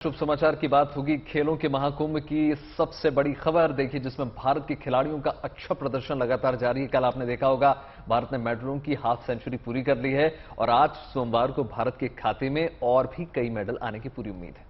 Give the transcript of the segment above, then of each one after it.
शुभ समाचार की बात होगी खेलों के महाकुंभ की सबसे बड़ी खबर देखिए, जिसमें भारत के खिलाड़ियों का अच्छा प्रदर्शन लगातार जारी है। कल आपने देखा होगा भारत ने मेडलों की हाफ सेंचुरी पूरी कर ली है और आज सोमवार को भारत के खाते में और भी कई मेडल आने की पूरी उम्मीद है।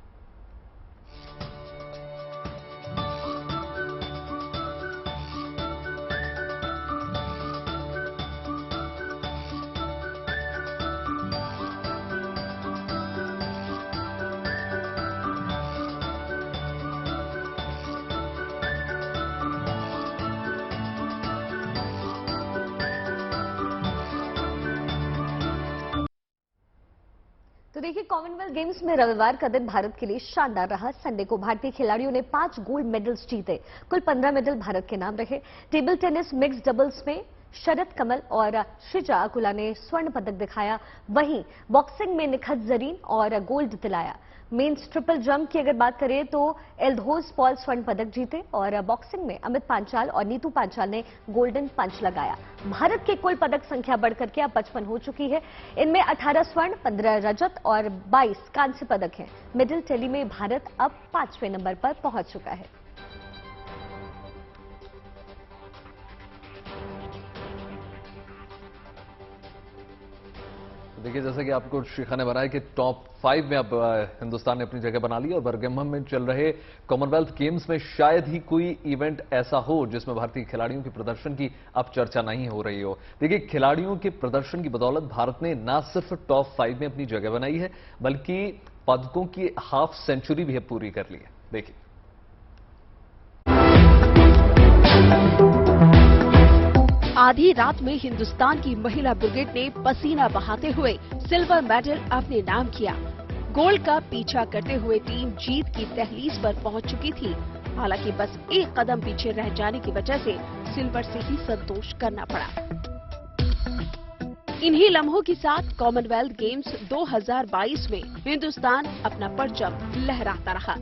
तो देखिए, कॉमनवेल्थ गेम्स में रविवार का दिन भारत के लिए शानदार रहा। संडे को भारतीय खिलाड़ियों ने 5 गोल्ड मेडल्स जीते। कुल 15 मेडल भारत के नाम रहे। टेबल टेनिस मिक्स डबल्स में शरद कमल और श्रीजा अकुला ने स्वर्ण पदक दिखाया। वहीं बॉक्सिंग में निखत जरीन और गोल्ड दिलाया। मेंस ट्रिपल जंप की अगर बात करें तो एल्दोस पॉल स्वर्ण पदक जीते और बॉक्सिंग में अमित पांचाल और नीतू पांचाल ने गोल्डन पंच लगाया। भारत की कुल पदक संख्या बढ़कर के अब 55 हो चुकी है। इनमें 18 स्वर्ण, 15 रजत और 22 कांस्य पदक हैं। मेडल टैली में भारत अब 5वें नंबर पर पहुंच चुका है। देखिए, जैसे कि आपको शिखा ने बताया कि टॉप 5 में अब हिंदुस्तान ने अपनी जगह बना ली और बर्मिंघम में चल रहे कॉमनवेल्थ गेम्स में शायद ही कोई इवेंट ऐसा हो जिसमें भारतीय खिलाड़ियों के प्रदर्शन की अब चर्चा नहीं हो रही हो। देखिए, खिलाड़ियों के प्रदर्शन की बदौलत भारत ने न सिर्फ टॉप 5 में अपनी जगह बनाई है बल्कि पदकों की हाफ सेंचुरी भी पूरी कर ली है। देखिए, आधी रात में हिंदुस्तान की महिला ब्रिगेड ने पसीना बहाते हुए सिल्वर मेडल अपने नाम किया। गोल्ड का पीछा करते हुए टीम जीत की तहलीज पर पहुंच चुकी थी। हालांकि बस एक कदम पीछे रह जाने की वजह से सिल्वर से ही संतोष करना पड़ा। इन्हीं लम्हों के साथ कॉमनवेल्थ गेम्स 2022 में हिंदुस्तान अपना परचम लहराता रहा।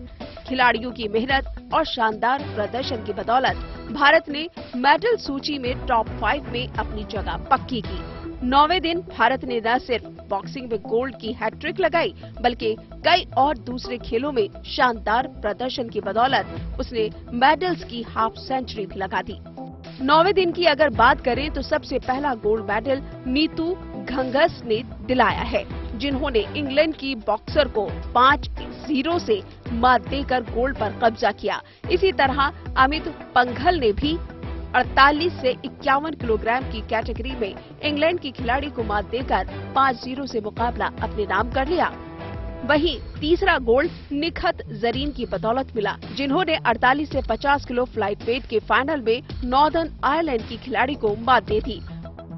खिलाड़ियों की मेहनत और शानदार प्रदर्शन की बदौलत भारत ने मेडल सूची में टॉप 5 में अपनी जगह पक्की की। 9वें दिन भारत ने न सिर्फ बॉक्सिंग में गोल्ड की हैट्रिक लगाई बल्कि कई और दूसरे खेलों में शानदार प्रदर्शन की बदौलत उसने मेडल्स की हाफ सेंचुरी भी लगा दी। 9वें दिन की अगर बात करें तो सबसे पहला गोल्ड मेडल नीतू घंघस ने दिलाया है, जिन्होंने इंग्लैंड की बॉक्सर को 5-0 से मात देकर गोल्ड पर कब्जा किया। इसी तरह अमित पंघल ने भी 48 से 51 किलोग्राम की कैटेगरी में इंग्लैंड की खिलाड़ी को मात देकर 5-0 से मुकाबला अपने नाम कर लिया। वहीं तीसरा गोल्ड निखत जरीन की बदौलत मिला, जिन्होंने 48 से 50 किलो फ्लाइट वेट के फाइनल में नॉर्दर्न आयरलैंड की खिलाड़ी को मात दे दी।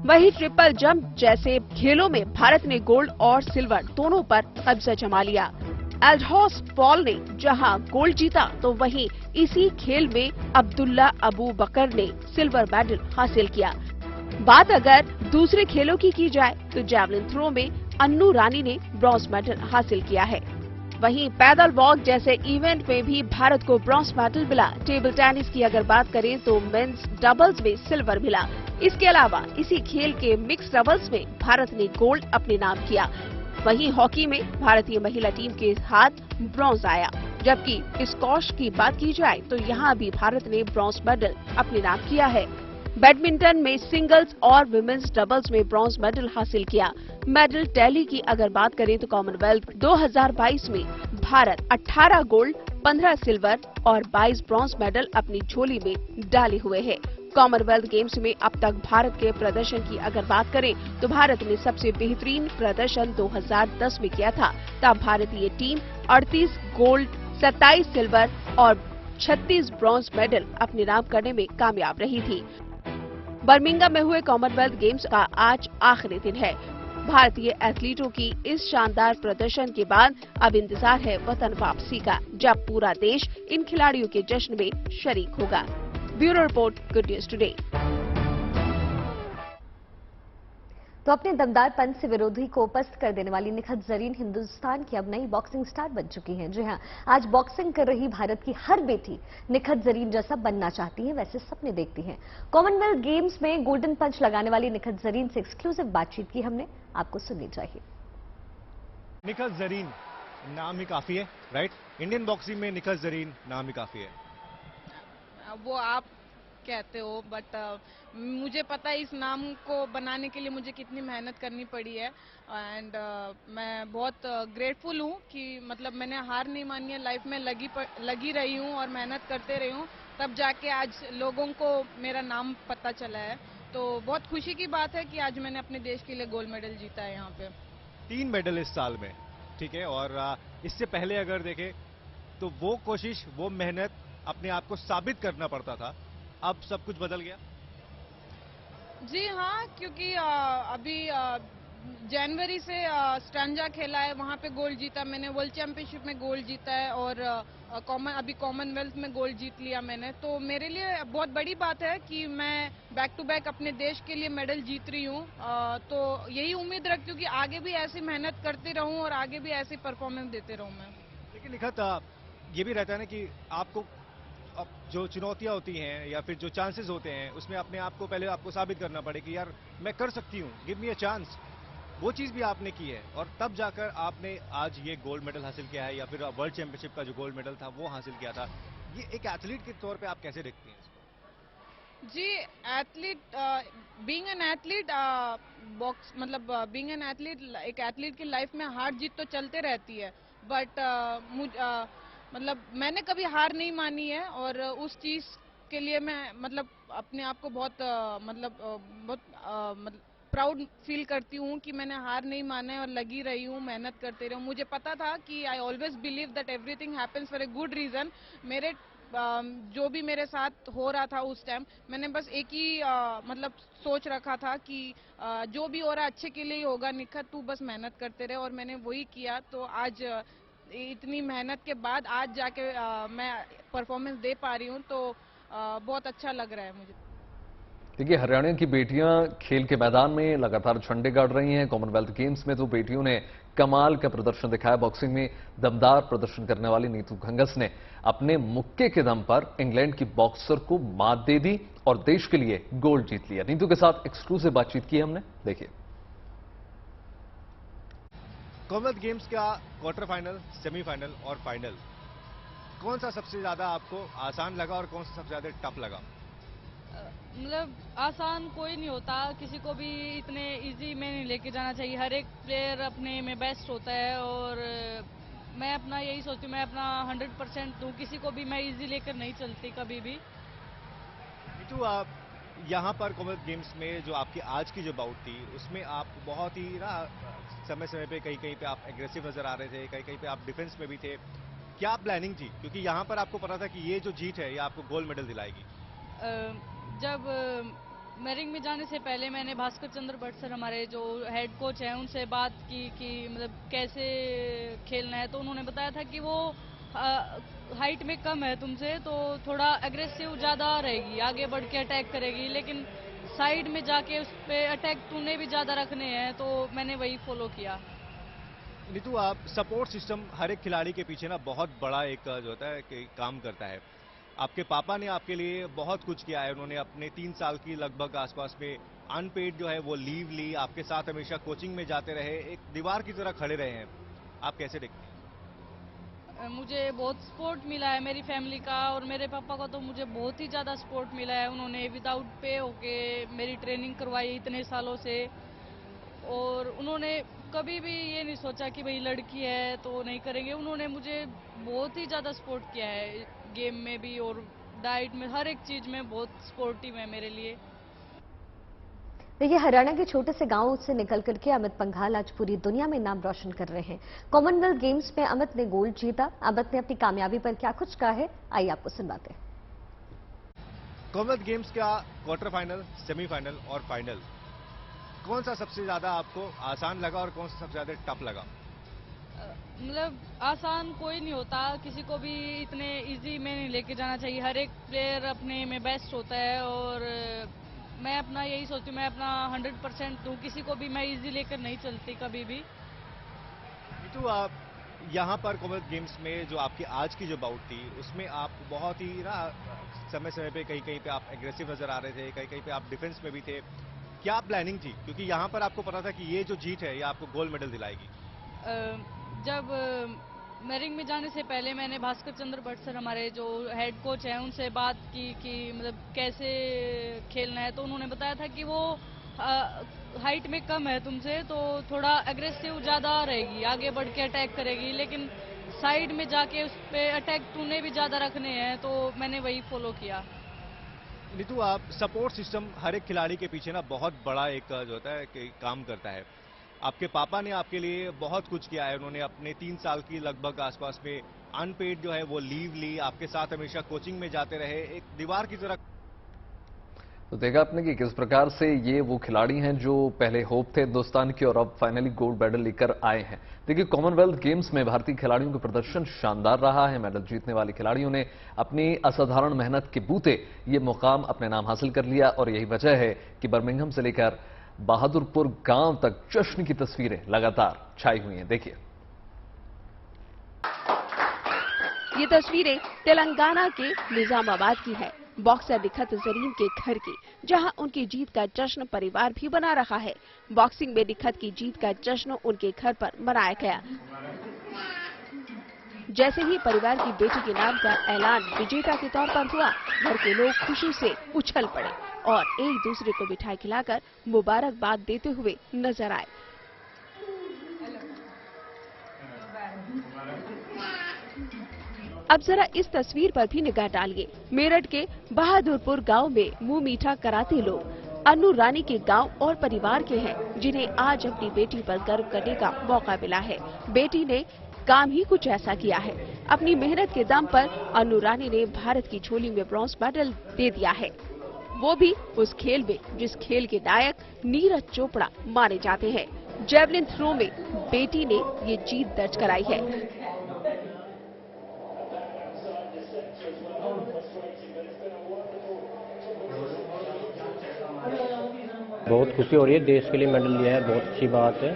वहीं ट्रिपल जंप जैसे खेलों में भारत ने गोल्ड और सिल्वर दोनों पर कब्जा जमा लिया। एल्दोस पॉल ने जहां गोल्ड जीता तो वहीं इसी खेल में अब्दुल्ला अबू बकर ने सिल्वर मेडल हासिल किया। बात अगर दूसरे खेलों की जाए तो जैवलिन थ्रो में अन्नू रानी ने ब्रॉन्ज मेडल हासिल किया है। वहीं पैदल वॉक जैसे इवेंट में भी भारत को ब्रॉन्ज मेडल मिला। टेबल टेनिस की अगर बात करें तो मेंस डबल्स में सिल्वर मिला। इसके अलावा इसी खेल के मिक्स डबल्स में भारत ने गोल्ड अपने नाम किया। वहीं हॉकी में भारतीय महिला टीम के हाथ ब्रॉन्ज आया, जबकि स्क्वॉश की बात की जाए तो यहाँ भी भारत ने ब्रॉन्ज मेडल अपने नाम किया है। बैडमिंटन में सिंगल्स और विमेंस डबल्स में ब्रॉन्ज मेडल हासिल किया। मेडल टैली की अगर बात करें तो कॉमनवेल्थ 2022 में भारत 18 गोल्ड, 15 सिल्वर और 22 ब्रॉन्ज मेडल अपनी झोली में डाले हुए है। कॉमनवेल्थ गेम्स में अब तक भारत के प्रदर्शन की अगर बात करें तो भारत ने सबसे बेहतरीन प्रदर्शन 2010 में किया था। तब भारतीय टीम 38 गोल्ड, 27 सिल्वर और 36 ब्रॉन्ज मेडल अपने नाम करने में कामयाब रही थी। बर्मिंघम में हुए कॉमनवेल्थ गेम्स का आज आखिरी दिन है। भारतीय एथलीटों की इस शानदार प्रदर्शन के बाद अब इंतजार है वतन वापसी का, जब पूरा देश इन खिलाड़ियों के जश्न में शरीक होगा। Bureau report, good news today. तो अपने दमदार पंच से विरोधी को पस्त कर देने वाली निखत जरीन हिंदुस्तान की अब नई बॉक्सिंग स्टार बन चुकी हैं। जी हां, आज बॉक्सिंग कर रही भारत की हर बेटी निखत जरीन जैसा बनना चाहती है, वैसे सपने देखती हैं। कॉमनवेल्थ गेम्स में गोल्डन पंच लगाने वाली निखत जरीन से एक्सक्लूसिव बातचीत की हमने, आपको सुननी चाहिए। निखत जरीन नाम ही काफी है, राइट? इंडियन बॉक्सिंग में निखत जरीन नाम ही काफी है। वो आप कहते हो, बट मुझे पता है इस नाम को बनाने के लिए मुझे कितनी मेहनत करनी पड़ी है। एंड मैं बहुत ग्रेटफुल हूँ कि मतलब मैंने हार नहीं मानी है, लाइफ में लगी रही हूँ और मेहनत करते रही हूँ, तब जाके आज लोगों को मेरा नाम पता चला है। तो बहुत खुशी की बात है कि आज मैंने अपने देश के लिए गोल्ड मेडल जीता है यहाँ पे। 3 मेडल इस साल में, ठीक है। और इससे पहले अगर देखें तो वो कोशिश, वो मेहनत, अपने आप को साबित करना पड़ता था। अब सब कुछ बदल गया। जी हाँ, क्योंकि अभी जनवरी से स्टैंजा खेला है, वहाँ पे गोल्ड जीता मैंने, वर्ल्ड चैंपियनशिप में गोल्ड जीता है और अभी कॉमनवेल्थ में गोल्ड जीत लिया मैंने। तो मेरे लिए बहुत बड़ी बात है कि मैं बैक टू बैक अपने देश के लिए मेडल जीत रही हूँ। तो यही उम्मीद रखती हूँ कि आगे भी ऐसी मेहनत करती रहूँ और आगे भी ऐसी परफॉर्मेंस देते रहूँ मैं। लेकिन निखत, ये भी रहता है ना कि आपको अब जो चुनौतियां होती हैं या फिर जो चांसेस होते हैं, उसमें अपने आप को पहले आपको साबित करना पड़े कि यार मैं कर सकती हूँ, गिव मी अ चांस। वो चीज भी आपने की है और तब जाकर आपने आज ये गोल्ड मेडल हासिल किया है, या फिर वर्ल्ड चैंपियनशिप का जो गोल्ड मेडल था वो हासिल किया था। ये एक एथलीट के तौर पे आप कैसे देखती हैं इसको? जी, athlete, being an athlete, box मतलब बीइंग एन एथलीट, एक एथलीट की लाइफ में हार जीत तो चलते रहती है, बट मतलब मैंने कभी हार नहीं मानी है और उस चीज के लिए मैं मतलब अपने आप को बहुत मतलब प्राउड फील करती हूँ कि मैंने हार नहीं माना है और लगी रही हूँ, मेहनत करते रही हूँ। मुझे पता था कि I always believe that everything happens for a good reason. मेरे जो भी मेरे साथ हो रहा था उस टाइम, मैंने बस एक ही मतलब सोच रखा था कि जो भी हो रहा है अच्छे के लिए ही होगा निखत, तू बस मेहनत करते रहे, और मैंने वही किया। तो आज इतनी मेहनत के बाद आज जाके मैं परफॉर्मेंस दे पा रही हूँ, तो बहुत अच्छा लग रहा है मुझे। देखिए, हरियाणा की बेटियां खेल के मैदान में लगातार झंडे गाड़ रही हैं। कॉमनवेल्थ गेम्स में तो बेटियों ने कमाल का प्रदर्शन दिखाया। बॉक्सिंग में दमदार प्रदर्शन करने वाली नीतू घंगस ने अपने मुक्के के दम पर इंग्लैंड की बॉक्सर को मात दे दी और देश के लिए गोल्ड जीत लिया। नीतू के साथ एक्सक्लूसिव बातचीत की हमने, देखिए। कॉमनवेल्थ गेम्स का क्वार्टर फाइनल, सेमीफाइनल और फाइनल, कौन सा सबसे ज्यादा आपको आसान लगा और कौन सा सबसे ज्यादा टफ लगा? मतलब आसान कोई नहीं होता, किसी को भी इतने इजी में नहीं लेके जाना चाहिए। हर एक प्लेयर अपने में बेस्ट होता है और मैं अपना यही सोचती हूँ, मैं अपना 100% दूँ, किसी को भी मैं इजी लेकर नहीं चलती कभी भी। नीतू, आप यहाँ पर कॉमनवेल्थ गेम्स में जो आपकी आज की जो बाउट थी, उसमें आप बहुत ही ना समय समय पे कहीं कहीं पे आप एग्रेसिव नजर आ रहे थे, कहीं कहीं पे आप डिफेंस में भी थे। क्या प्लानिंग थी? क्योंकि यहाँ पर आपको पता था कि ये जो जीत है ये आपको गोल्ड मेडल दिलाएगी। जब मैं रिंग में जाने से पहले मैंने भास्कर चंद्र भट्ट सर, हमारे जो हेड कोच हैं, उनसे बात की कि मतलब कैसे खेलना है। तो उन्होंने बताया था कि वो हाइट में कम है तुमसे, तो थोड़ा एग्रेसिव ज़्यादा रहेगी, आगे बढ़ के अटैक करेगी, लेकिन साइड में जाके उस पर अटैक तूने भी ज़्यादा रखने हैं। तो मैंने वही फॉलो किया। नीतू, आप सपोर्ट सिस्टम हर एक खिलाड़ी के पीछे ना बहुत बड़ा एक जो होता है कि काम करता है। आपके पापा ने आपके लिए बहुत कुछ किया है, उन्होंने अपने 3 साल की लगभग आसपास में अनपेड जो है वो लीव ली, आपके साथ हमेशा कोचिंग में जाते रहे, एक दीवार की तरह खड़े रहे हैं। आप कैसे देखते हैं? मुझे बहुत सपोर्ट मिला है मेरी फैमिली का, और मेरे पापा का तो मुझे बहुत ही ज़्यादा सपोर्ट मिला है। उन्होंने विदाउट पे होके मेरी ट्रेनिंग करवाई इतने सालों से, और उन्होंने कभी भी ये नहीं सोचा कि भाई लड़की है तो नहीं करेंगे। उन्होंने मुझे बहुत ही ज़्यादा सपोर्ट किया है, गेम में भी और डाइट में, हर एक चीज़ में बहुत सपोर्टिव है मेरे लिए। देखिए, हरियाणा के छोटे से गांव से निकल करके अमित पंघाल आज पूरी दुनिया में नाम रोशन कर रहे हैं। कॉमनवेल्थ गेम्स में अमित ने गोल्ड जीता। अमित ने अपनी कामयाबी पर क्या कुछ कहा है, आइए आपको सुनवाते हैं। कॉमनवेल्थ गेम्स का क्वार्टर फाइनल, सेमीफाइनल और फाइनल, कौन सा सबसे ज्यादा आपको आसान लगा और कौन सा सबसे ज्यादा टफ लगा? मतलब आसान कोई नहीं होता, किसी को भी इतने इजी में नहीं लेके जाना चाहिए। हर एक प्लेयर अपने में बेस्ट होता है और मैं अपना यही सोचती हूँ, मैं अपना 100% दूँ, किसी को भी मैं इजी लेकर नहीं चलती कभी भी। नीतू, आप यहाँ पर कॉमनवेल्थ गेम्स में जो आपकी आज की जो बाउट थी, उसमें आप बहुत ही ना समय समय पे कहीं कहीं पे आप एग्रेसिव नजर आ रहे थे, कहीं कहीं पे आप डिफेंस में भी थे। क्या प्लानिंग थी? क्योंकि यहाँ पर आपको पता था कि ये जो जीत है ये आपको गोल्ड मेडल दिलाएगी। जब मैरिंग में जाने से पहले मैंने भास्कर चंद्र भट्ट सर हमारे जो हेड कोच हैं उनसे बात की कि मतलब कैसे खेलना है। तो उन्होंने बताया था कि वो हाइट में कम है तुमसे, तो थोड़ा एग्रेसिव ज़्यादा रहेगी, आगे बढ़ के अटैक करेगी, लेकिन साइड में जाके उस पर अटैक तूने भी ज़्यादा रखने हैं। तो मैंने वही फॉलो किया। नीतू, आप सपोर्ट सिस्टम हर एक खिलाड़ी के पीछे ना बहुत बड़ा एक जो होता है कि काम करता है। आपके पापा ने आपके लिए बहुत कुछ किया है। उन्होंने अपने 3 साल की लगभग आसपास में अनपेड जो है वो लीव ली, आपके साथ हमेशा कोचिंग में जाते रहे, एक दीवार की तरह। तो देखा आपने कि किस प्रकार से ये वो खिलाड़ी हैं जो पहले होप थे हिंदुस्तान की और अब फाइनली गोल्ड मेडल लेकर आए हैं। देखिए, कॉमनवेल्थ गेम्स में भारतीय खिलाड़ियों का प्रदर्शन शानदार रहा है। मेडल जीतने वाले खिलाड़ियों ने अपनी असाधारण मेहनत के बूते ये मुकाम अपने नाम हासिल कर लिया और यही वजह है कि बर्मिंघम से लेकर बहादुरपुर गांव तक जश्न की तस्वीरें लगातार छाई हुई हैं। देखिए, ये तस्वीरें तेलंगाना के निजामाबाद की है, बॉक्सर निखत जरीन के घर की, जहां उनकी जीत का जश्न परिवार भी मना रहा है। बॉक्सिंग में निखत की जीत का जश्न उनके घर पर मनाया गया। जैसे ही परिवार की बेटी के नाम का ऐलान विजेता के तौर पर हुआ, घर के लोग खुशी से उछल पड़े और एक दूसरे को मिठाई खिलाकर मुबारकबाद देते हुए नजर आए। अब जरा इस तस्वीर पर भी निगाह डालिए। मेरठ के बहादुरपुर गांव में मुंह मीठा कराते लोग अन्नू रानी के गांव और परिवार के हैं, जिन्हें आज अपनी बेटी पर गर्व करने का मौका मिला है। बेटी ने काम ही कुछ ऐसा किया है। अपनी मेहनत के दम पर अन्नू रानी ने भारत की झोली में ब्रॉन्ज मेडल दे दिया है, वो भी उस खेल में जिस खेल के नायक नीरज चोपड़ा माने जाते हैं। जेवलिन थ्रो में बेटी ने ये जीत दर्ज कराई है। बहुत खुशी हो रही है, देश के लिए मेडल लिया है, बहुत अच्छी बात है,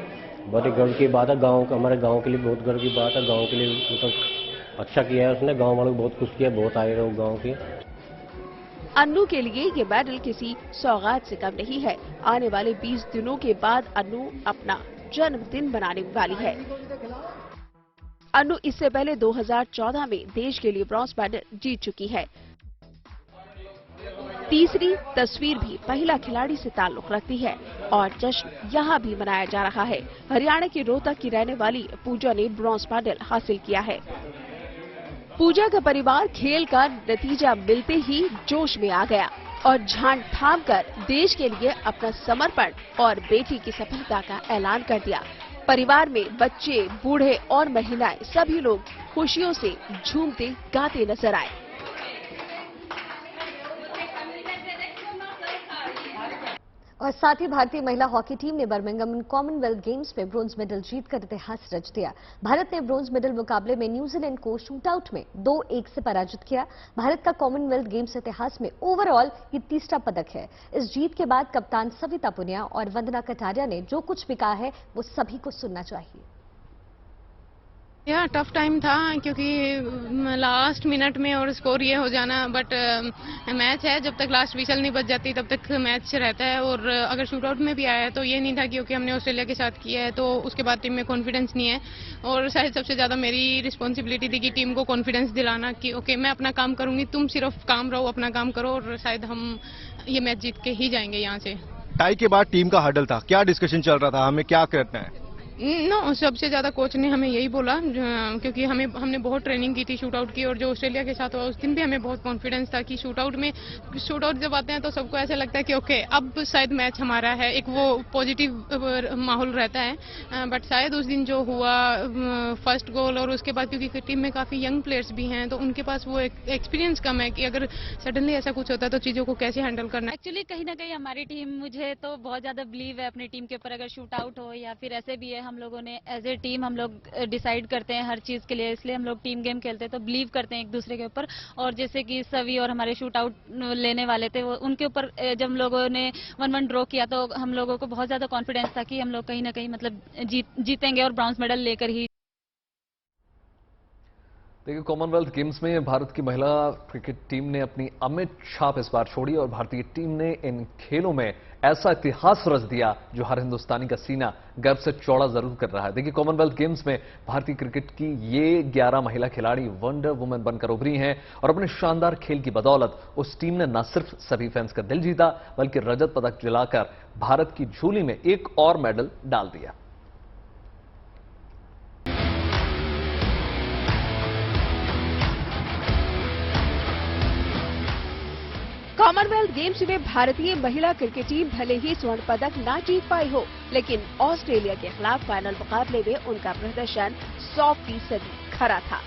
बहुत गर्व की बात है। हमारे गांव के लिए बहुत गर्व की बात है। गांव के लिए मतलब अच्छा किया है उसने, गांव वालों को बहुत खुश किया, बहुत आए लोग गांव के। अन्नू के लिए ये मेडल किसी सौगात से कम नहीं है। आने वाले 20 दिनों के बाद अन्नू अपना जन्मदिन मनाने वाली है। अन्नू इससे पहले 2014 में देश के लिए ब्रॉन्ज मेडल जीत चुकी है। तीसरी तस्वीर भी महिला खिलाड़ी से ताल्लुक रखती है और जश्न यहाँ भी मनाया जा रहा है। हरियाणा के रोहतक की रहने वाली पूजा ने ब्रॉन्ज मेडल हासिल किया है। पूजा का परिवार खेल का नतीजा मिलते ही जोश में आ गया और झांझ थाम कर देश के लिए अपना समर्पण और बेटी की सफलता का ऐलान कर दिया। परिवार में बच्चे, बूढ़े और महिलाएं सभी लोग खुशियों से झूमते गाते नजर आए। और साथ ही भारतीय महिला हॉकी टीम ने बर्मिंघम कॉमनवेल्थ गेम्स में ब्रोंज मेडल जीतकर इतिहास रच दिया। भारत ने ब्रोंज मेडल मुकाबले में न्यूजीलैंड को शूटआउट में 2-1 से पराजित किया। भारत का कॉमनवेल्थ गेम्स इतिहास में ओवरऑल ये तीसरा पदक है। इस जीत के बाद कप्तान सविता पुनिया और वंदना कटारिया ने जो कुछ भी कहा है वो सभी को सुनना चाहिए। यह टफ टाइम था क्योंकि लास्ट मिनट में और स्कोर ये हो जाना, बट मैच है, जब तक लास्ट विशल नहीं बच जाती तब तक मैच रहता है। और अगर शूट आउट में भी आया है तो ये नहीं था क्योंकि हमने ऑस्ट्रेलिया के साथ किया है तो उसके बाद टीम में कॉन्फिडेंस नहीं है। और शायद सबसे ज़्यादा मेरी रिस्पॉन्सिबिलिटी थी कि टीम को कॉन्फिडेंस दिलाना कि ओके मैं अपना काम करूंगी, तुम सिर्फ काम रहो, अपना काम करो और शायद हम ये मैच जीत के ही जाएंगे यहाँ से। टाई के बाद टीम का हडल था, क्या डिस्कशन चल रहा था, हमें क्या करना है? नो, सबसे ज्यादा कोच ने हमें यही बोला क्योंकि हमने बहुत ट्रेनिंग की थी शूट आउट की और जो ऑस्ट्रेलिया के साथ हुआ उस दिन भी हमें बहुत कॉन्फिडेंस था कि शूट आउट जब आते हैं तो सबको ऐसा लगता है कि ओके अब शायद मैच हमारा है, एक वो पॉजिटिव माहौल रहता है। बट शायद उस दिन जो हुआ फर्स्ट गोल और उसके बाद क्योंकि टीम में काफी यंग प्लेयर्स भी हैं तो उनके पास वो एक्सपीरियंस कम है कि अगर सडनली ऐसा कुछ होता है तो चीजों को कैसे हैंडल करना है। एक्चुअली कहीं ना कहीं हमारी टीम, मुझे तो बहुत ज्यादा बिलीव है अपनी टीम के ऊपर। अगर शूट आउट हो या फिर ऐसे भी है, हम लोगों ने एज ए टीम हम लोग डिसाइड करते हैं हर चीज के लिए, इसलिए हम लोग टीम गेम खेलते हैं तो बिलीव करते हैं एक दूसरे के ऊपर। और जैसे कि सभी और हमारे शूट आउट लेने वाले थे वो उनके ऊपर जब हम लोगों ने 1-1 ड्रॉ किया तो हम लोगों को बहुत ज्यादा कॉन्फिडेंस था कि हम लोग कहीं ना कहीं मतलब जीतेंगे और ब्रॉन्ज मेडल लेकर ही। देखिए, कॉमनवेल्थ गेम्स में भारत की महिला क्रिकेट टीम ने अपनी अमिट छाप इस बार छोड़ी और भारतीय टीम ने इन खेलों में ऐसा इतिहास रच दिया जो हर हिंदुस्तानी का सीना गर्व से चौड़ा जरूर कर रहा है। देखिए, कॉमनवेल्थ गेम्स में भारतीय क्रिकेट की ये 11 महिला खिलाड़ी वंडर वुमेन बनकर उभरी हैं और अपने शानदार खेल की बदौलत उस टीम ने न सिर्फ सभी फैंस का दिल जीता बल्कि रजत पदक दिलाकर भारत की झोली में एक और मेडल डाल दिया। कॉमनवेल्थ गेम्स में भारतीय महिला क्रिकेट टीम भले ही स्वर्ण पदक ना जीत पाई हो, लेकिन ऑस्ट्रेलिया के खिलाफ फाइनल मुकाबले में उनका प्रदर्शन 100% खरा था।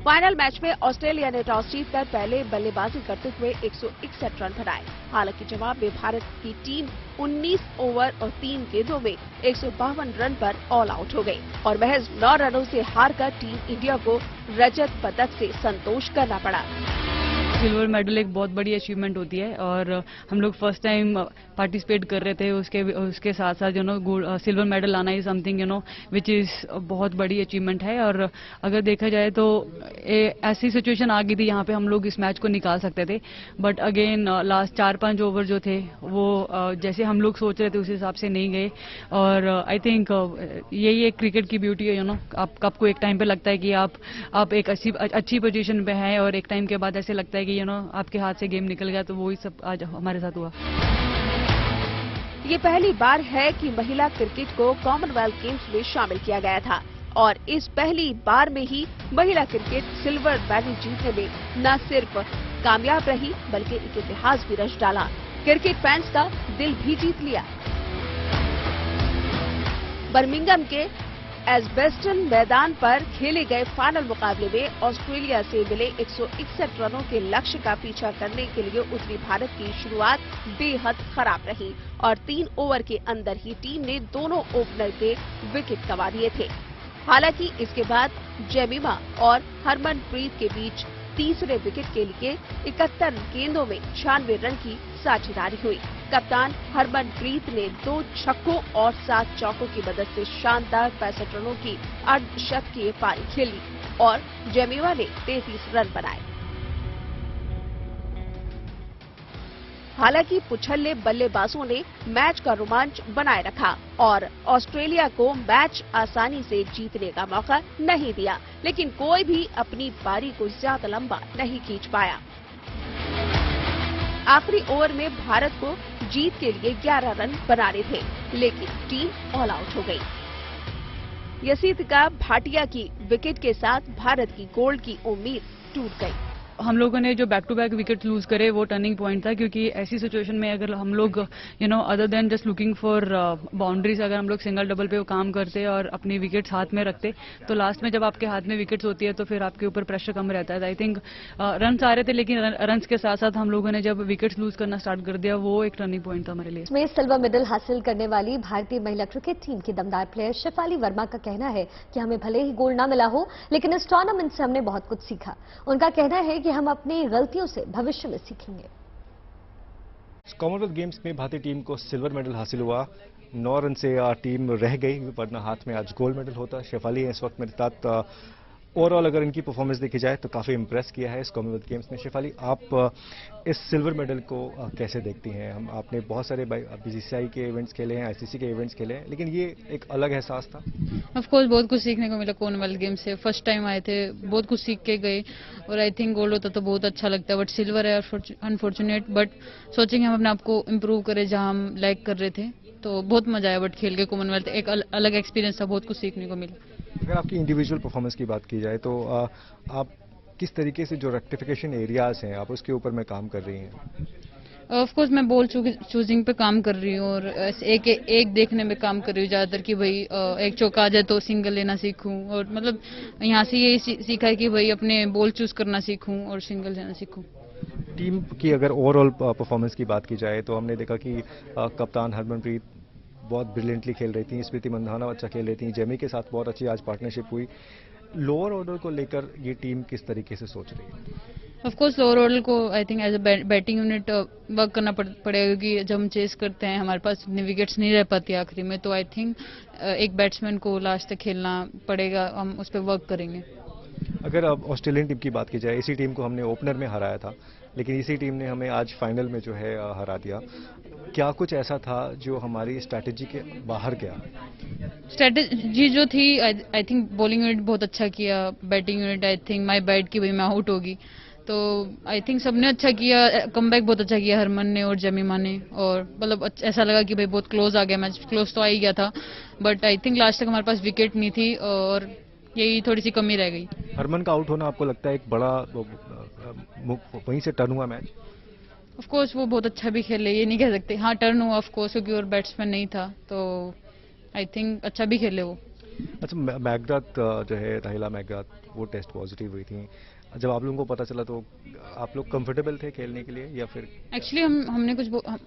फाइनल मैच में ऑस्ट्रेलिया ने टॉस जीतकर पहले बल्लेबाजी करते हुए 161 रन बनाए। हालांकि जवाब में भारत की टीम 19 ओवर और 3 गेंदों में 152 रन पर ऑल आउट हो गई और महज 9 रनों से हारकर टीम इंडिया को रजत पदक से संतोष करना पड़ा। सिल्वर मेडल एक बहुत बड़ी अचीवमेंट होती है और हम लोग फर्स्ट टाइम पार्टिसिपेट कर रहे थे। उसके साथ साथ सिल्वर मेडल लाना ही समथिंग विच इज़ बहुत बड़ी अचीवमेंट है। और अगर देखा जाए तो ऐसी सिचुएशन आ गई थी यहाँ पे हम लोग इस मैच को निकाल सकते थे, बट अगेन लास्ट 4-5 ओवर जो थे वो जैसे हम लोग सोच रहे थे उस हिसाब से नहीं गए। और आई थिंक यही एक क्रिकेट की ब्यूटी है। आपको एक टाइम पे लगता है कि आप एक अच्छी पोजीशन पे हैं और एक टाइम के बाद ऐसे लगता है कि आपके हाथ से गेम निकल गया। तो वही सब आज हमारे साथ हुआ। ये पहली बार है कि महिला क्रिकेट को कॉमनवेल्थ गेम्स में शामिल किया गया था और इस पहली बार में ही महिला क्रिकेट सिल्वर मेडल जीतने में न सिर्फ कामयाब रही बल्कि एक इतिहास भी रच डाला, क्रिकेट फैंस का दिल भी जीत लिया। बर्मिंघम के एजबेस्टन मैदान पर खेले गए फाइनल मुकाबले में ऑस्ट्रेलिया से मिले 161 रनों के लक्ष्य का पीछा करने के लिए उतरी भारत की शुरुआत बेहद खराब रही और 3 ओवर के अंदर ही टीम ने दोनों ओपनर के विकेट गंवा दिए थे। हालांकि इसके बाद जेमिमा और हरमनप्रीत के बीच तीसरे विकेट के लिए 71 गेंदों में 96 रन की साझेदारी हुई। कप्तान हरमनप्रीत ने 2 छक्कों और 7 चौकों की मदद से शानदार 65 रनों की अर्धशतकीय पारी खेली और जेमिमा ने 33 रन बनाए। हालांकि पुछल्ले बल्लेबाजों ने मैच का रोमांच बनाए रखा और ऑस्ट्रेलिया को मैच आसानी से जीतने का मौका नहीं दिया, लेकिन कोई भी अपनी पारी को ज्यादा लंबा नहीं खींच पाया। आखिरी ओवर में भारत को जीत के लिए 11 रन बनाने थे, लेकिन टीम ऑल आउट हो गई। यसीतिका भाटिया की विकेट के साथ भारत की गोल्ड की उम्मीद टूट गई। हम लोगों ने जो back to back wicket lose करे वो टर्निंग पॉइंट था, क्योंकि ऐसी सिचुएशन में अगर हम लोग other than just looking for boundaries, अगर हम लोग सिंगल डबल पे काम करते और अपनी विकेट्स हाथ में रखते तो लास्ट में जब आपके हाथ में विकेट्स होती है तो फिर आपके ऊपर प्रेशर कम रहता है। आई थिंक रन आ रहे थे, लेकिन रन के साथ साथ हम लोगों ने जब विकेट्स लूज करना स्टार्ट कर दिया वो एक टर्निंग पॉइंट था हमारे लिए। इसमें सिल्वर मेडल हासिल करने वाली भारतीय महिला क्रिकेट टीम की दमदार प्लेयर शेफाली वर्मा का कहना है कि हमें भले ही गोल्ड ना मिला हो, लेकिन इस टूर्नामेंट से हमने बहुत कुछ सीखा। उनका कहना है कि हम अपनी गलतियों से भविष्य में सीखेंगे। कॉमनवेल्थ गेम्स में भारतीय टीम को सिल्वर मेडल हासिल हुआ। 9 रन से टीम रह गई, वरना हाथ में आज गोल्ड मेडल होता। शेफाली है इस वक्त मेरे साथ। ओवरऑल अगर इनकी परफॉर्मेंस देखी जाए तो काफ़ी इंप्रेस किया है इस कॉमनवेल्थ गेम्स में। शेफाली, आप इस सिल्वर मेडल को कैसे देखती हैं? आपने बहुत सारे बीसीसीआई के इवेंट्स खेले हैं, आईसीसी के इवेंट्स खेले हैं, लेकिन ये एक अलग एहसास था। ऑफ कोर्स बहुत कुछ सीखने को मिला कॉमनवेल्थ गेम्स से। फर्स्ट टाइम आए थे, बहुत कुछ सीख के गए और आई थिंक गोल्ड होता तो बहुत अच्छा लगता है, बट सिल्वर है अनफॉर्चुनेट। बट सोचेंगे हम अपने आप को इम्प्रूव करें जहाँ हम लैग कर रहे थे, तो बहुत मजा आया। बट खेल के कॉमनवेल्थ एक अलग एक्सपीरियंस था, बहुत कुछ सीखने को मिला। अगर आपकी इंडिविजुअल परफॉर्मेंस की बात की जाए तो आप किस तरीके से जो रेक्टिफिकेशन एरियाज हैं आप उसके ऊपर में काम कर रही हैं? ऑफ कोर्स मैं बॉल चूजिंग पे काम कर रही हूँ और एक देखने में काम कर रही हूँ ज्यादातर कि भाई एक चौका आ जाए तो सिंगल लेना सीखूं। और मतलब यहाँ से यही सीखा है कि भाई अपने बॉल चूज करना सीखूं और सिंगल लेना सीखूं। टीम की अगर ओवरऑल परफॉर्मेंस की बात की जाए तो हमने देखा कि कप्तान हरमनप्रीत बहुत ब्रिलियंटली खेल रही थी, स्मृति मंधाना अच्छा खेल रही थी, जेमी के साथ बहुत अच्छी आज पार्टनरशिप हुई। लोअर ऑर्डर को लेकर ये टीम किस तरीके से सोच रही है? ऑफ कोर्स लोअर ऑर्डर को I think as a batting unit work करना पड़ेगा, क्योंकि जब हम चेस करते हैं हमारे पास इतनी विकेट्स नहीं रह पाती आखिरी में, तो आई थिंक एक बैट्समैन को लास्ट तक खेलना पड़ेगा, हम उस पर वर्क करेंगे। अगर अब ऑस्ट्रेलियन टीम की बात की जाए, इसी टीम को हमने ओपनर में हराया था, लेकिन इसी टीम ने हमें आज फाइनल में जो है हरा दिया। क्या कुछ ऐसा था जो हमारी स्ट्रैटेजी के बाहर गया? स्ट्रेटेजी जो थी, आई थिंक बॉलिंग यूनिट बहुत अच्छा किया, batting unit I think my bat की भाई मैं आउट होगी, तो आई थिंक सबने अच्छा किया, कमबैक बहुत अच्छा किया हरमन ने और जमीमा ने, और मतलब ऐसा लगा कि भाई बहुत क्लोज आ गया मैच, क्लोज तो आ ही गया था, बट आई थिंक लास्ट तक हमारे पास विकेट नहीं थी और यही थोड़ी सी कमी रह गई। हरमन का आउट होना आपको लगता है एक बड़ा वहीं से टर्न हुआ मैच? ऑफ कोर्स वो बहुत अच्छा भी खेले, ये नहीं कह सकते, हाँ टर्न हुआ ऑफ कोर्स, क्योंकि और बैट्समैन नहीं था, तो आई थिंक अच्छा भी खेले वो। अच्छा, मैकग्राथ जो है, राहिला मैकग्राथ, वो टेस्ट पॉजिटिव हुई थी, जब आप लोगों को पता चला तो आप लोग कंफर्टेबल थे खेलने के लिए या फिर? एक्चुअली हमने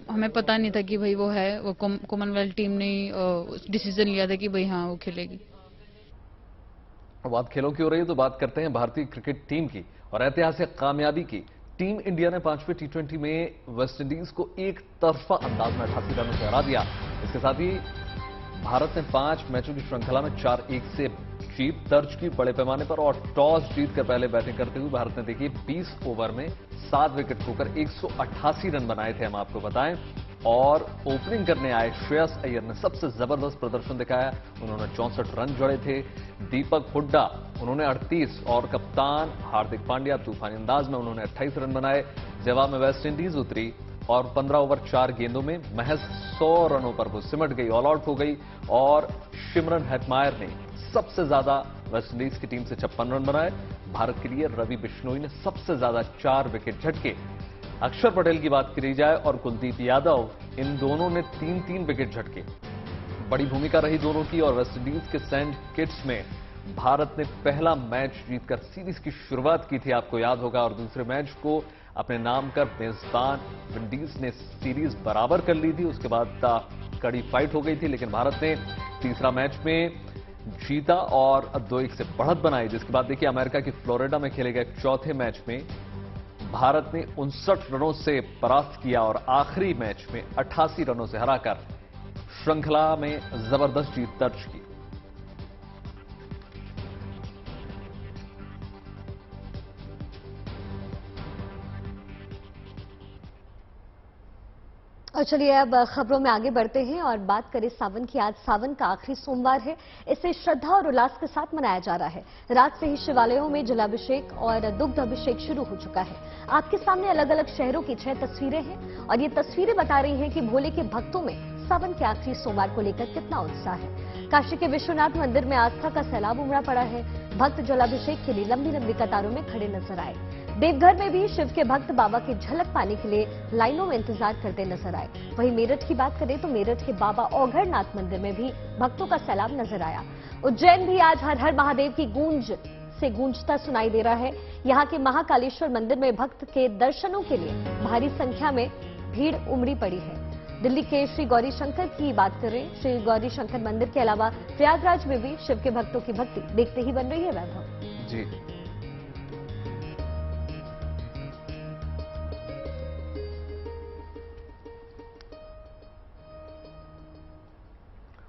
हमें पता नहीं था कि भाई वो है, वो कॉमनवेल्थ टीम ने डिसीजन लिया था कि भाई हाँ वो खेलेगी। बात खेलों की हो रही है तो बात करते हैं भारतीय क्रिकेट टीम की और ऐतिहासिक कामयाबी की। टीम इंडिया ने 5वें टी20 में वेस्टइंडीज को एक तरफा अंदाज में 88 रनों से हरा दिया। इसके साथ ही भारत ने 5 मैचों की श्रृंखला में 4-1 से जीत दर्ज की बड़े पैमाने पर, और टॉस जीतकर पहले बैटिंग करते हुए भारत ने देखिए 20 ओवर में 7 विकेट खोकर 188 रन बनाए थे, हम आपको बताएं। और ओपनिंग करने आए श्रेयस अय्यर ने सबसे जबरदस्त प्रदर्शन दिखाया, उन्होंने 64 रन जड़े थे। दीपक हुड्डा उन्होंने 38 और कप्तान हार्दिक पांड्या तूफानी अंदाज में उन्होंने 28 रन बनाए। जवाब में वेस्टइंडीज उतरी और 15 ओवर 4 गेंदों में महज 100 रनों पर वो सिमट गई, ऑल आउट हो गई। और शिमरन हेटमायर ने सबसे ज्यादा वेस्टइंडीज की टीम से 56 रन बनाए। भारत के लिए रवि बिश्नोई ने सबसे ज्यादा 4 विकेट झटके। अक्षर पटेल की बात करी जाए और कुलदीप यादव, इन दोनों ने 3-3 विकेट झटके। बड़ी भूमिका रही दोनों की। और वेस्टइंडीज के सेंट किट्स में भारत ने पहला मैच जीतकर सीरीज की शुरुआत की थी, आपको याद होगा, और दूसरे मैच को अपने नाम कर मेजबान विंडीज ने सीरीज बराबर कर ली थी। उसके बाद कड़ी फाइट हो गई थी, लेकिन भारत ने तीसरा मैच में जीता और 2-1 से बढ़त बनाई। जिसके बाद देखिए अमेरिका की फ्लोरिडा में खेले गए चौथे मैच में भारत ने 59 रनों से परास्त किया और आखिरी मैच में 88 रनों से हराकर श्रृंखला में जबरदस्त जीत दर्ज की। और चलिए अब खबरों में आगे बढ़ते हैं और बात करें सावन की। आज सावन का आखिरी सोमवार है, इसे श्रद्धा और उल्लास के साथ मनाया जा रहा है। रात से ही शिवालयों में जलाभिषेक और दुग्ध अभिषेक शुरू हो चुका है। आपके सामने अलग अलग शहरों की 6 तस्वीरें हैं और ये तस्वीरें बता रही हैं कि भोले के भक्तों में सावन के आखिरी सोमवार को लेकर कितना उत्साह है। काशी के विश्वनाथ मंदिर में आस्था का सैलाब उमड़ा पड़ा है। भक्त जलाभिषेक के लिए लंबी लंबी कतारों में खड़े नजर आए। देवघर में भी शिव के भक्त बाबा की झलक पाने के लिए लाइनों में इंतजार करते नजर आए। वहीं मेरठ की बात करें तो मेरठ के बाबा औघड़नाथ मंदिर में भी भक्तों का सैलाब नजर आया। उज्जैन भी आज हर हर महादेव की गूंज से गूंजता सुनाई दे रहा है। यहाँ के महाकालेश्वर मंदिर में भक्त के दर्शनों के लिए भारी संख्या में भीड़ उमड़ी पड़ी है। दिल्ली के श्री गौरीशंकर की बात करें, श्री गौरीशंकर मंदिर के अलावा प्रयागराज में भी शिव के भक्तों की भक्ति देखते ही बन रही है वैभव जी।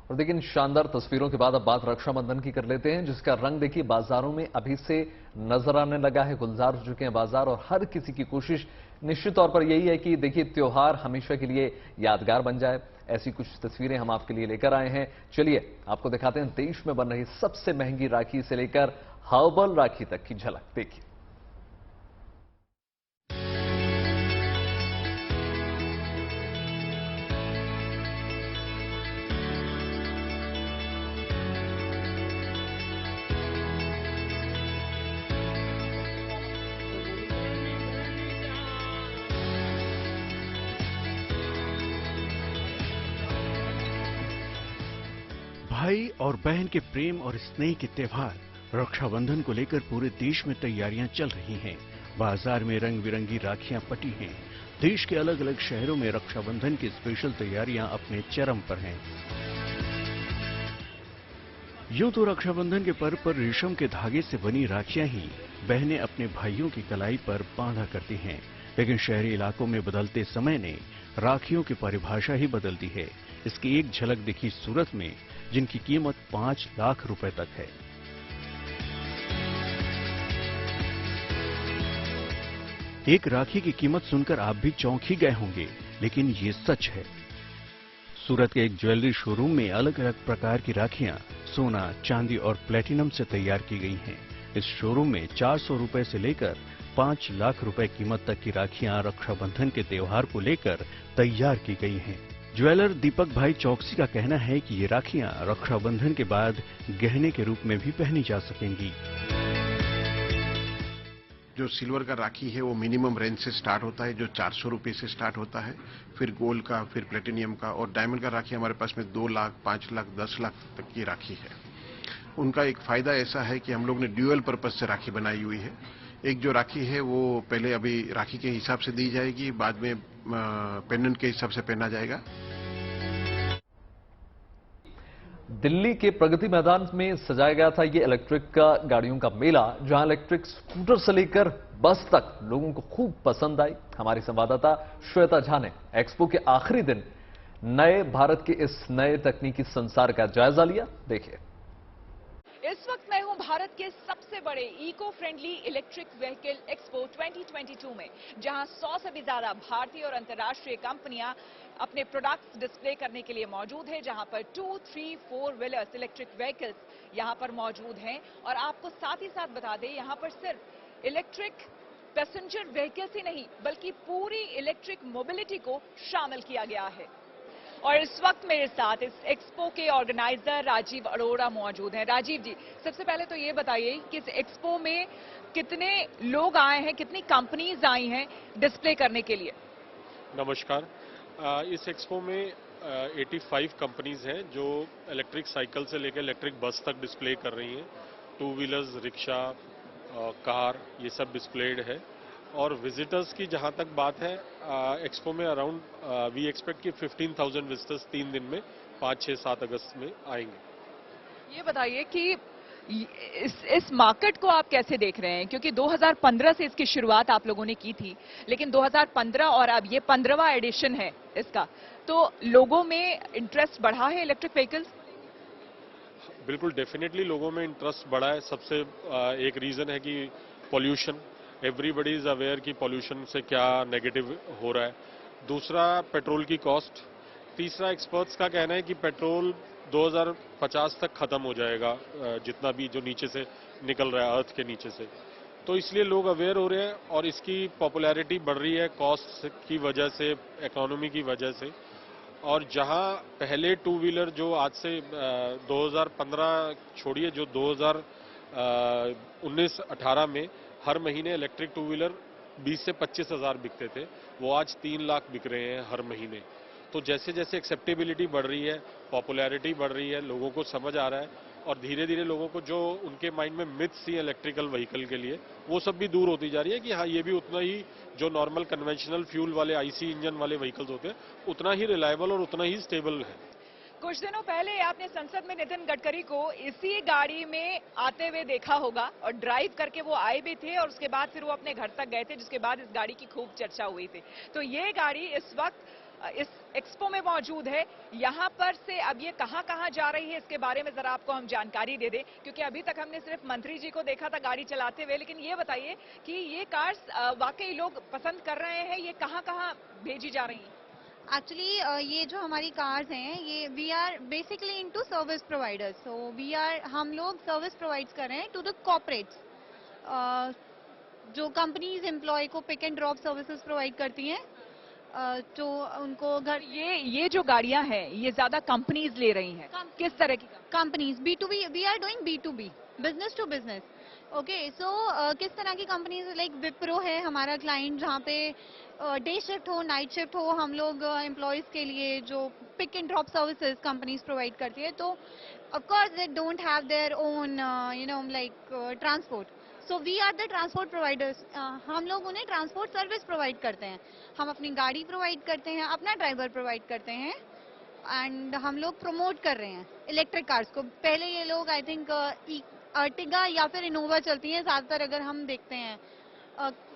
और देखिए इन शानदार तस्वीरों के बाद अब बात रक्षाबंधन की कर लेते हैं, जिसका रंग देखिए बाजारों में अभी से नजर आने लगा है। गुलजार हो चुके हैं बाजार और हर किसी की कोशिश निश्चित तौर पर यही है कि देखिए त्योहार हमेशा के लिए यादगार बन जाए। ऐसी कुछ तस्वीरें हम आपके लिए लेकर आए हैं। चलिए आपको दिखाते हैं देश में बन रही सबसे महंगी राखी से लेकर हर्बल राखी तक की झलक। देखिए भाई और बहन के प्रेम और स्नेह के त्योहार रक्षाबंधन को लेकर पूरे देश में तैयारियां चल रही हैं। बाजार में रंग बिरंगी राखियां पटी हैं। देश के अलग अलग शहरों में रक्षाबंधन की स्पेशल तैयारियां अपने चरम पर हैं। यूं तो रक्षाबंधन के पर्व पर रेशम के धागे से बनी राखियां ही बहनें अपने भाइयों की कलाई पर बांधा करती हैं, लेकिन शहरी इलाकों में बदलते समय ने राखियों की परिभाषा ही बदल दी है। इसकी एक झलक दिखी सूरत में, जिनकी कीमत 5 लाख रुपए तक है। एक राखी की कीमत सुनकर आप भी चौंक ही गए होंगे, लेकिन ये सच है। सूरत के एक ज्वेलरी शोरूम में अलग अलग प्रकार की राखियां सोना, चांदी और प्लेटिनम से तैयार की गई हैं। इस शोरूम में 400 रुपए से लेकर 5 लाख रुपए कीमत तक की राखियां रक्षाबंधन के त्योहार को लेकर तैयार की गई हैं। ज्वेलर दीपक भाई चौकसी का कहना है कि ये राखियां रक्षाबंधन के बाद गहने के रूप में भी पहनी जा सकेंगी। जो सिल्वर का राखी है वो मिनिमम रेंज से स्टार्ट होता है, जो 400 रुपये से स्टार्ट होता है, फिर गोल्ड का, फिर प्लेटिनियम का, और डायमंड का राखी हमारे पास में 2 लाख, 5 लाख, 10 लाख तक की राखी है। उनका एक फायदा ऐसा है कि हम लोग ने ड्यूअल पर्पज से राखी बनाई हुई है। एक जो राखी है वो पहले अभी राखी के हिसाब से दी जाएगी, बाद में पेंडेंट के हिसाब से पहना जाएगा। दिल्ली के प्रगति मैदान में सजाया गया था ये इलेक्ट्रिक गाड़ियों का मेला, जहां इलेक्ट्रिक स्कूटर से लेकर बस तक लोगों को खूब पसंद आई। हमारी संवाददाता श्वेता झा ने एक्सपो के आखिरी दिन नए भारत के इस नए तकनीकी संसार का जायजा लिया। देखिए। इस वक्त मैं हूं भारत के सबसे बड़े eco friendly electric vehicle expo 2022 में, जहां 100 से भी ज्यादा भारतीय और अंतर्राष्ट्रीय कंपनियां अपने प्रोडक्ट्स डिस्प्ले करने के लिए मौजूद है, जहां पर 2, 3, 4 व्हीलर्स इलेक्ट्रिक व्हीकल्स यहां पर मौजूद हैं। और आपको साथ ही साथ बता दें, यहां पर सिर्फ इलेक्ट्रिक पैसेंजर व्हीकल्स ही नहीं, बल्कि पूरी इलेक्ट्रिक मोबिलिटी को शामिल किया गया है। और इस वक्त मेरे साथ इस एक्सपो के ऑर्गेनाइजर राजीव अरोड़ा मौजूद हैं। राजीव जी, सबसे पहले तो ये बताइए कि इस एक्सपो में कितने लोग आए हैं, कितनी कंपनीज आई हैं डिस्प्ले करने के लिए? नमस्कार। इस एक्सपो में 85 कंपनीज हैं जो इलेक्ट्रिक साइकिल से लेकर इलेक्ट्रिक बस तक डिस्प्ले कर रही हैं। 2 व्हीलर्स, रिक्शा, कार, ये सब डिस्प्लेड है। और विजिटर्स की जहां तक बात है, एक्सपो में अराउंड वी एक्सपेक्ट कि 15,000 विजिटर्स 3 दिन में 5, 6, 7 अगस्त में आएंगे। ये बताइए कि इस मार्केट को आप कैसे देख रहे हैं, क्योंकि 2015 से इसकी शुरुआत आप लोगों ने की थी, लेकिन 2015 और अब ये 15वां एडिशन है इसका, तो लोगों में इंटरेस्ट बढ़ा है इलेक्ट्रिक व्हीकल्स? बिल्कुल, डेफिनेटली लोगों में इंटरेस्ट बढ़ा है। सबसे एक रीजन है कि पॉल्यूशन, एवरीबडी इज अवेयर कि पॉल्यूशन से क्या नेगेटिव हो रहा है। दूसरा, पेट्रोल की कॉस्ट। तीसरा, एक्सपर्ट्स का कहना है कि पेट्रोल 2050 तक खत्म हो जाएगा, जितना भी जो नीचे से निकल रहा है अर्थ के नीचे से। तो इसलिए लोग अवेयर हो रहे हैं और इसकी पॉपुलैरिटी बढ़ रही है कॉस्ट की वजह से, इकोनॉमी की वजह से। और जहां पहले 2 व्हीलर जो आज से 2015 छोड़िए, जो 2019-18 में हर महीने इलेक्ट्रिक 2 व्हीलर 20 से 25 हज़ार बिकते थे, वो आज 3 लाख बिक रहे हैं हर महीने। तो जैसे जैसे एक्सेप्टेबिलिटी बढ़ रही है, पॉपुलैरिटी बढ़ रही है, लोगों को समझ आ रहा है और धीरे धीरे लोगों को जो उनके माइंड में मिथ्स थी इलेक्ट्रिकल व्हीकल के लिए, वो सब भी दूर होती जा रही है कि हाँ, ये भी उतना ही जो नॉर्मल कन्वेंशनल फ्यूल वाले आईसी इंजन वाले व्हीकल्स होते हैं, उतना ही रिलायबल और उतना ही स्टेबल है। कुछ दिनों पहले आपने संसद में नितिन गडकरी को इसी गाड़ी में आते हुए देखा होगा और ड्राइव करके वो आए भी थे और उसके बाद फिर वो अपने घर तक गए थे, जिसके बाद इस गाड़ी की खूब चर्चा हुई थी। तो ये गाड़ी इस वक्त इस एक्सपो में मौजूद है। यहाँ पर से अब ये कहाँ कहाँ जा रही है, इसके बारे में जरा आपको हम जानकारी दे दें, क्योंकि अभी तक हमने सिर्फ मंत्री जी को देखा था गाड़ी चलाते हुए। लेकिन ये बताइए कि ये कार्स वाकई लोग पसंद कर रहे हैं, ये कहाँ कहाँ भेजी जा रही हैं? एक्चुअली ये जो हमारी कार्स हैं, ये we are basically into service providers. So हम लोग सर्विस प्रोवाइड कर रहे हैं टू द कॉर्पोरेट्स, जो कंपनीज एम्प्लॉय को pick and drop services provide करती हैं, तो उनको घर। ये जो गाड़ियां हैं, ये ज्यादा कंपनीज ले रही हैं, किस तरह की companies? B2B, we are doing B2B, business to business. Okay, so किस तरह की कंपनीज? लाइक विप्रो है हमारा क्लाइंट, जहाँ पे डे शिफ्ट हो, नाइट शिफ्ट हो, हम लोग एम्प्लॉयज के लिए जो pick and drop services companies provide करती है। तो of course they don't have their own like transport, so we are the transport providers. हम लोग उन्हें ट्रांसपोर्ट सर्विस प्रोवाइड करते हैं। हम अपनी गाड़ी प्रोवाइड करते हैं, अपना ड्राइवर प्रोवाइड करते हैं, एंड हम लोग प्रमोट कर रहे हैं इलेक्ट्रिक कार्स को। पहले ये लोग आई थिंक अर्टिगा या फिर इनोवा चलती हैं ज़्यादातर, अगर हम देखते हैं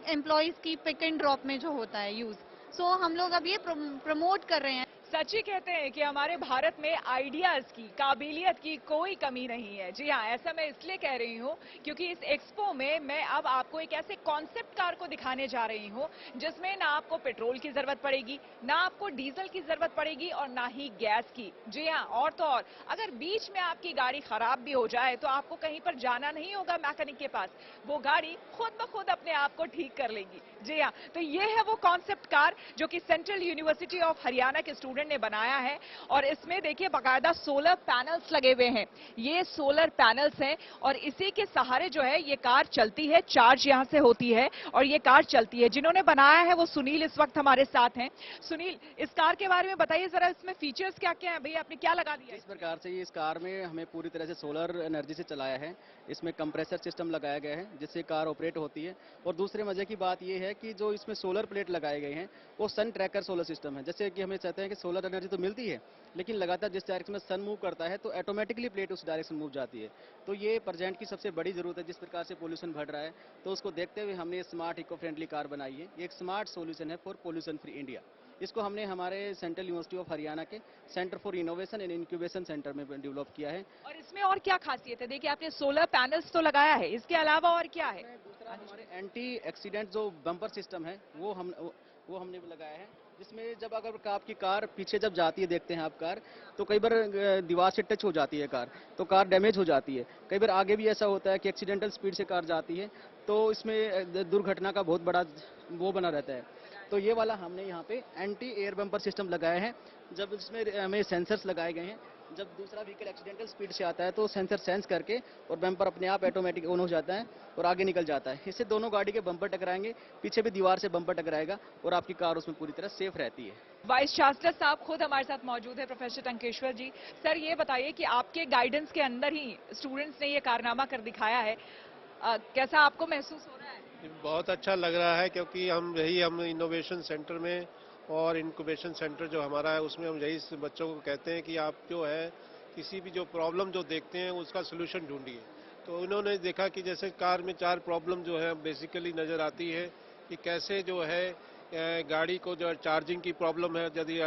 एम्प्लॉयज़ की पिक एंड ड्रॉप में जो होता है यूज़। सो हम लोग अब ये प्रमोट कर रहे हैं। सच ही कहते हैं कि हमारे भारत में आइडियाज की, काबिलियत की कोई कमी नहीं है। जी हाँ, ऐसा मैं इसलिए कह रही हूँ क्योंकि इस एक्सपो में मैं अब आपको एक ऐसे कॉन्सेप्ट कार को दिखाने जा रही हूँ जिसमें ना आपको पेट्रोल की जरूरत पड़ेगी, ना आपको डीजल की जरूरत पड़ेगी और ना ही गैस की। जी हाँ, और तो और अगर बीच में आपकी गाड़ी खराब भी हो जाए तो आपको कहीं पर जाना नहीं होगा मैकेनिक के पास, वो गाड़ी खुद ब खुद अपने आप को ठीक कर लेगी। जी हाँ, तो ये है वो कॉन्सेप्ट कार जो कि सेंट्रल यूनिवर्सिटी ऑफ हरियाणा के स्टूडेंट ने बनाया है। और इसमें देखिए बाकायदा सोलर पैनल्स लगे हुए हैं। ये सोलर पैनल्स हैं और इसी के सहारे जो है ये कार चलती है, चार्ज यहां से होती है और ये कार चलती है। जिन्होंने बनाया है वो सुनील इस वक्त हमारे साथ हैं। सुनील, इस कार के बारे में बताइए जरा, इसमें फीचर्स क्या क्या है भैया, आपने क्या लगा दिया? इस प्रकार से इस कार में हमें पूरी तरह से सोलर एनर्जी से चलाया है। इसमें कंप्रेसर सिस्टम लगाया गया है जिससे कार ऑपरेट होती है। और दूसरे मजे की बात यह है कि जो इसमें सोलर प्लेट लगाए गए हैं वो सन ट्रैकर सोलर सिस्टम है। जैसे कि हमें चाहते हैं कि सोलर एनर्जी तो मिलती है लेकिन लगातार जिस डायरेक्शन में सन मूव करता है तो ऑटोमेटिकली प्लेट उस डायरेक्शन मूव जाती है। तो ये प्रेजेंट की सबसे बड़ी जरूरत है। जिस प्रकार से पोल्यूशन बढ़ रहा है तो उसको देखते हुए हमने स्मार्ट इको फ्रेंडली कार बनाई है। ये एक स्मार्ट सोल्यूशन है फॉर पोल्यूशन फ्री इंडिया। इसको हमने हमारे सेंट्रल यूनिवर्सिटी ऑफ हरियाणा के centre for innovation and incubation centre में डेवलप किया है। और इसमें और क्या खासियत है? देखिए आपने सोलर पैनल्स तो लगाया है, इसके अलावा और क्या है? दूसरा हमारे एंटी एक्सीडेंट जो बम्पर सिस्टम है वो हमने लगाया है, जिसमें जब अगर आपकी कार पीछे जब जाती है, देखते हैं आप कार, तो कई बार दीवार से टच हो जाती है कार, तो कार डैमेज हो जाती है। कई बार आगे भी ऐसा होता है कि एक्सीडेंटल स्पीड से कार जाती है तो इसमें दुर्घटना का बहुत बड़ा वो बना रहता है। तो ये वाला हमने यहाँ पे एंटी एयर बम्पर सिस्टम लगाया है। जब इसमें हमें सेंसर्स लगाए गए हैं, जब दूसरा व्हीकल एक्सीडेंटल स्पीड से आता है तो सेंसर सेंस करके और बम्पर अपने आप ऑटोमेटिक ऑन हो जाता है और आगे निकल जाता है। इससे दोनों गाड़ी के बम्पर टकराएंगे, पीछे भी दीवार से बम्पर टकराएगा और आपकी कार उसमें पूरी तरह सेफ रहती है। वाइस चांसलर साहब खुद हमारे साथ मौजूद है, प्रोफेसर टंकेश्वर जी। सर ये बताइए कि आपके गाइडेंस के अंदर ही स्टूडेंट्स ने ये कारनामा कर दिखाया है, कैसा आपको महसूस हो रहा है? बहुत अच्छा लग रहा है क्योंकि हम इनोवेशन सेंटर में और इंक्यूबेशन सेंटर जो हमारा है उसमें हम यही बच्चों को कहते हैं कि आप जो है किसी भी जो प्रॉब्लम जो देखते हैं उसका सोल्यूशन ढूंढिए। तो उन्होंने देखा कि जैसे कार में 4 प्रॉब्लम जो है बेसिकली नज़र आती है कि कैसे जो है गाड़ी को जो चार्जिंग की प्रॉब्लम है, यदि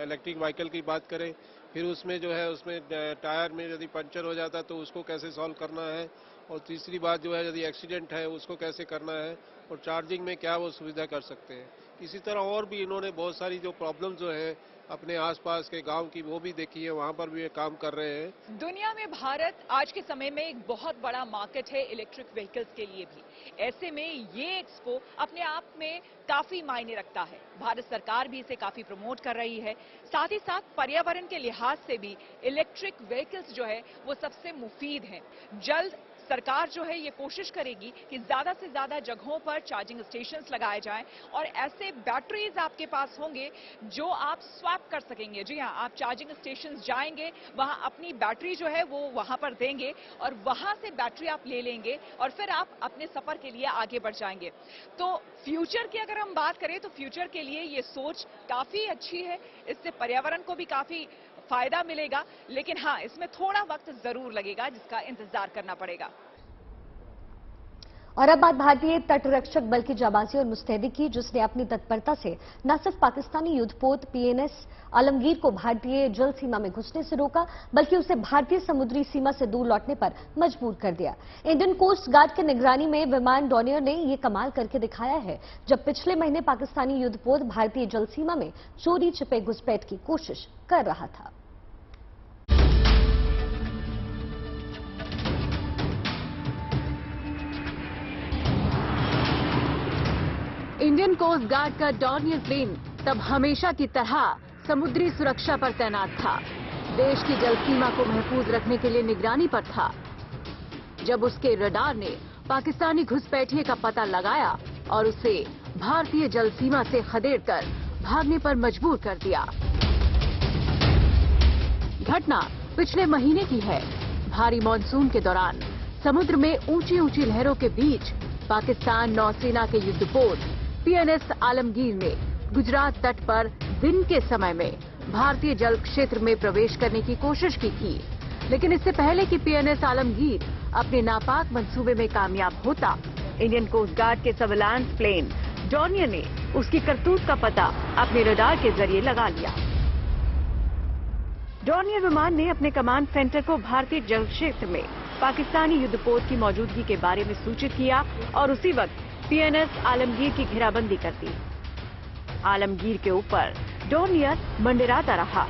इलेक्ट्रिक व्हीकल की बात करें, फिर उसमें जो है उसमें टायर में यदि पंचर हो जाता है तो उसको कैसे सॉल्व करना है, और तीसरी बात जो है यदि एक्सीडेंट है उसको कैसे करना है, और चार्जिंग में क्या वो सुविधा कर सकते हैं। इसी तरह और भी इन्होंने बहुत सारी जो प्रॉब्लम जो है अपने आसपास के गांव की वो भी देखी है, वहां पर भी ये काम कर रहे हैं। दुनिया में भारत आज के समय में एक बहुत बड़ा मार्केट है इलेक्ट्रिक व्हीकल्स के लिए भी। ऐसे में ये एक्सपो अपने आप में काफी मायने रखता है। भारत सरकार भी इसे काफी प्रमोट कर रही है, साथ ही साथ पर्यावरण के लिहाज से भी इलेक्ट्रिक व्हीकल्स जो है वो सबसे मुफीद हैं। जल्द सरकार जो है ये कोशिश करेगी कि ज्यादा से ज्यादा जगहों पर चार्जिंग स्टेशंस लगाए जाएं और ऐसे बैटरीज आपके पास होंगे जो आप स्वैप कर सकेंगे। जी हाँ, आप चार्जिंग स्टेशंस जाएंगे, वहां अपनी बैटरी जो है वो वहां पर देंगे और वहां से बैटरी आप ले लेंगे और फिर आप अपने सफर के लिए आगे बढ़ जाएंगे। तो फ्यूचर की अगर हम बात करें तो फ्यूचर के लिए ये सोच काफी अच्छी है, इससे पर्यावरण को भी काफी फायदा मिलेगा, लेकिन हाँ इसमें थोड़ा वक्त जरूर लगेगा जिसका इंतजार करना पड़ेगा। और अब बात भारतीय तटरक्षक बल की जाबाजी और मुस्तैदी की, जिसने अपनी तत्परता से न सिर्फ पाकिस्तानी युद्धपोत पीएनएस आलमगीर को भारतीय जल सीमा में घुसने से रोका, बल्कि उसे भारतीय समुद्री सीमा से दूर लौटने पर मजबूर कर दिया। इंडियन कोस्ट गार्ड की निगरानी में विमान डॉनियर ने ये कमाल करके दिखाया है, जब पिछले महीने पाकिस्तानी युद्धपोत भारतीय जल सीमा में चोरी छिपे घुसपैठ की कोशिश कर रहा था। इंडियन कोस्ट गार्ड का डॉर्नियर प्लेन तब हमेशा की तरह समुद्री सुरक्षा पर तैनात था, देश की जल सीमा को महफूज रखने के लिए निगरानी पर था। जब उसके रडार ने पाकिस्तानी घुसपैठिए का पता लगाया और उसे भारतीय जल सीमा से खदेड़कर भागने पर मजबूर कर दिया। घटना पिछले महीने की है। भारी मानसून के दौरान समुद्र में ऊंची ऊंची लहरों के बीच पाकिस्तान नौसेना के युद्धपोत पीएनएस आलमगीर ने गुजरात तट पर दिन के समय में भारतीय जल क्षेत्र में प्रवेश करने की कोशिश की थी, लेकिन इससे पहले कि पीएनएस आलमगीर अपने नापाक मंसूबे में कामयाब होता, इंडियन कोस्ट गार्ड के सर्विलांस प्लेन डॉर्नियर ने उसकी करतूत का पता अपने रडार के जरिए लगा लिया। डॉर्नियर विमान ने अपने कमांड सेंटर को भारतीय जल क्षेत्र में पाकिस्तानी युद्धपोत की मौजूदगी के बारे में सूचित किया और उसी वक्त पीएनएस आलमगीर की घेराबंदी कर दी। आलमगीर के ऊपर डॉर्नियर मंडराता रहा।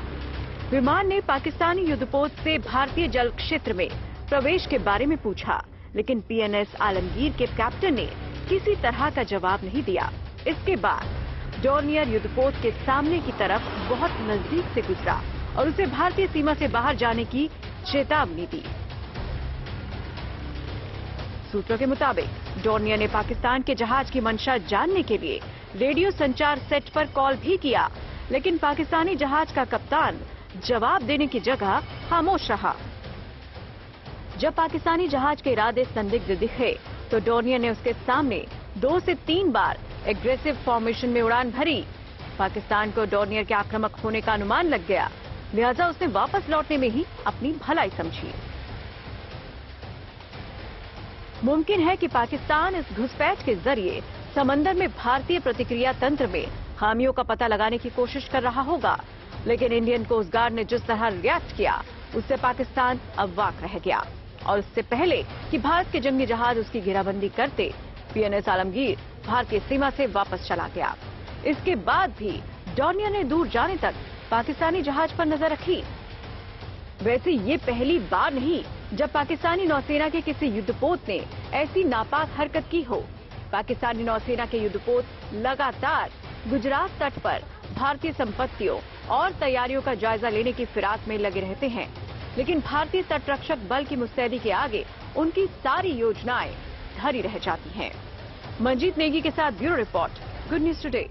विमान ने पाकिस्तानी युद्धपोत से भारतीय जल क्षेत्र में प्रवेश के बारे में पूछा, लेकिन पीएनएस आलमगीर के कैप्टन ने किसी तरह का जवाब नहीं दिया। इसके बाद डॉर्नियर युद्धपोत के सामने की तरफ बहुत नजदीक से गुजरा और उसे भारतीय सीमा से बाहर जाने की चेतावनी दी। सूत्रों के मुताबिक डॉर्नियर ने पाकिस्तान के जहाज की मंशा जानने के लिए रेडियो संचार सेट पर कॉल भी किया, लेकिन पाकिस्तानी जहाज का कप्तान जवाब देने की जगह खामोश रहा। जब पाकिस्तानी जहाज के इरादे संदिग्ध दिखे तो डॉर्नियर ने उसके सामने 2 से 3 बार एग्रेसिव फॉर्मेशन में उड़ान भरी। पाकिस्तान को डॉर्नियर के आक्रामक होने का अनुमान लग गया, लिहाजा उसने वापस लौटने में ही अपनी भलाई समझी। मुमकिन है कि पाकिस्तान इस घुसपैठ के जरिए समंदर में भारतीय प्रतिक्रिया तंत्र में खामियों का पता लगाने की कोशिश कर रहा होगा, लेकिन इंडियन कोस्ट गार्ड ने जिस तरह रिएक्ट किया उससे पाकिस्तान अवाक रह गया और इससे पहले कि भारत के जंगी जहाज उसकी घेराबंदी करते, पीएनएस आलमगीर भारतीय सीमा से वापस चला गया। इसके बाद भी डॉर्नियर ने दूर जाने तक पाकिस्तानी जहाज पर नजर रखी। वैसे ये पहली बार नहीं जब पाकिस्तानी नौसेना के किसी युद्धपोत ने ऐसी नापाक हरकत की हो। पाकिस्तानी नौसेना के युद्धपोत लगातार गुजरात तट पर भारतीय संपत्तियों और तैयारियों का जायजा लेने की फिराक में लगे रहते हैं, लेकिन भारतीय तटरक्षक बल की मुस्तैदी के आगे उनकी सारी योजनाएं धरी रह जाती हैं। मंजीत नेगी के साथ bureau report, good news today.